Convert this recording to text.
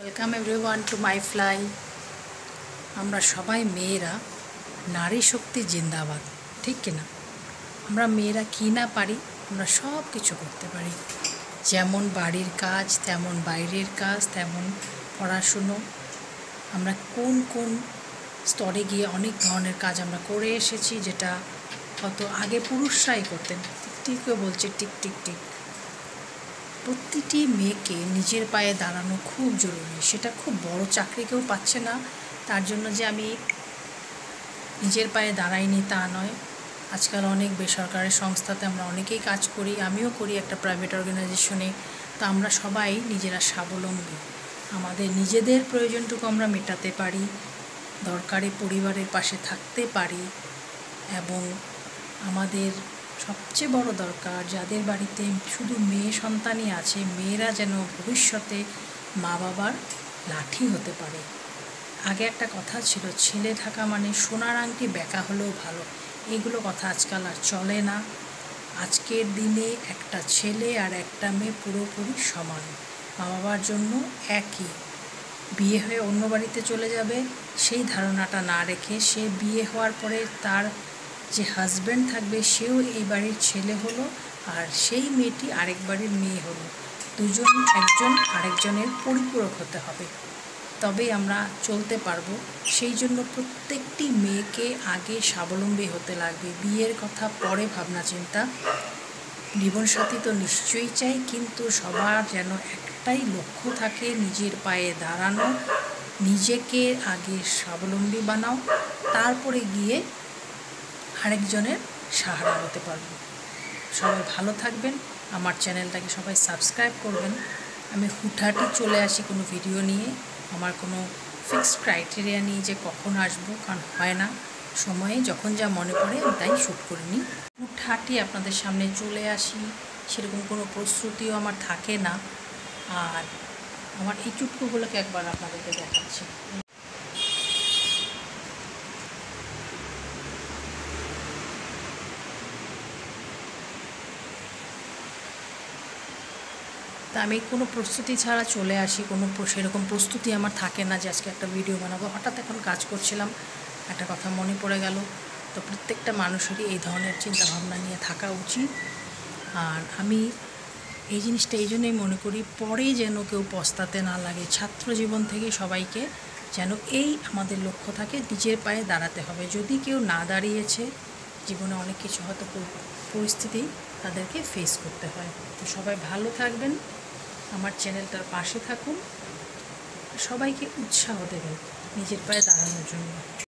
Welcome everyone to my fly. আমরা সবাই মেয়েরা নারী শক্তি জিন্দাবাদ, ঠিক কিনা? আমরা মেয়েরা কী না পারি, আমরা সব কিছু করতে পারি। যেমন বাড়ির কাজ, তেমন বাইরের কাজ, তেমন পড়াশুনো। আমরা কোন কোন স্তরে গিয়ে অনেক ধরনের কাজ আমরা করে এসেছি, যেটা হয়তো আগে পুরুষরাই করতেন। টিকটিকও বলছে টিক টিক টিক। প্রতিটি মেয়েকে নিজের পায়ে দাঁড়ানো খুব জরুরি। সেটা খুব বড় চাকরি কেউ পাচ্ছে না তার জন্য যে আমি নিজের পায়ে দাঁড়াইনি তা নয়। আজকাল অনেক বেসরকারি সংস্থাতে আমরা অনেকেই কাজ করি, আমিও করি একটা প্রাইভেট অর্গানাইজেশনে। তো আমরা সবাই নিজেরা স্বাবলম্বী। আমাদের নিজেদের প্রয়োজনটুকু আমরা মেটাতে পারি, দরকারে পরিবারের পাশে থাকতে পারি, এবং আমাদের সবচেয়ে বড় দরকার, যাদের বাড়িতে শুধু মেয়ে সন্তানই আছে, মেয়েরা যেন ভবিষ্যতে মা বাবার লাঠি হতে পারে। আগে একটা কথা ছিল, ছেলে থাকা মানে সোনার আংটি বেঁকা হলেও ভালো। এগুলো কথা আজকাল আর চলে না। আজকের দিনে একটা ছেলে আর একটা মেয়ে পুরোপুরি সমান, মা বাবার জন্য একই। বিয়ে হয়ে অন্য বাড়িতে চলে যাবে সেই ধারণাটা না রেখে, সে বিয়ে হওয়ার পরে তার যে হাজব্যান্ড থাকবে সেও এই বাড়ির ছেলে হলো, আর সেই মেয়েটি আরেক বাড়ির মেয়ে হলো। দুজন একজন আরেকজনের পরিপূরক হতে হবে, তবেই আমরা চলতে পারবো। সেই জন্য প্রত্যেকটি মেয়েকে আগে স্বাবলম্বী হতে লাগবে। বিয়ের কথা পরে ভাবনা চিন্তা। জীবনসাথী তো নিশ্চয়ই চাই, কিন্তু সবার যেন একটাই লক্ষ্য থাকে, নিজের পায়ে দাঁড়ানো। নিজেকে আগে স্বাবলম্বী বানাও, তারপরে গিয়ে আরেকজনের সাহারা হতে পারবো। সবাই ভালো থাকবেন। আমার চ্যানেলটাকে সবাই সাবস্ক্রাইব করবেন। আমি হুটহাটি চলে আসি কোনো ভিডিও নিয়ে, আমার কোনো ফিক্সড ক্রাইটেরিয়া নিয়ে যে কখন আসবো, কারণ হয় না। সময়ে যখন যা মনে পড়ে আমি তাই শ্যুট করে নিই। হুটহাটি আপনাদের সামনে চলে আসি, সেরকম কোনো প্রস্তুতিও আমার থাকে না। আর আমার এই চুটকুগুলোকে একবার আপনাদেরকে দেখাচ্ছি। তা আমি কোনো প্রস্তুতি ছাড়া চলে আসি, কোনো সেরকম প্রস্তুতি আমার থাকে না যে আজকে একটা ভিডিও বানাবো। হঠাৎ এখন কাজ করছিলাম, একটা কথা মনে পড়ে গেল। তো প্রত্যেকটা মানুষেরই এই ধরনের চিন্তাভাবনা নিয়ে থাকা উচিত। আর আমি এই জিনিসটা এই জন্যই মনে করি, পরে যেন কেউ পস্তাতে না লাগে। ছাত্র জীবন থেকে সবাইকে যেন এই আমাদের লক্ষ্য থাকে, নিজের পায়ে দাঁড়াতে হবে। যদি কেউ না দাঁড়িয়েছে, জীবনে অনেক কিছু হয়তো পরিস্থিতি তাদেরকে ফেস করতে হয়। তো সবাই ভালো থাকবেন, আমার চ্যানেলটার পাশে থাকুন, সবাইকে উৎসাহ দেবেন নিজের পায়ে দাঁড়ানোর জন্য।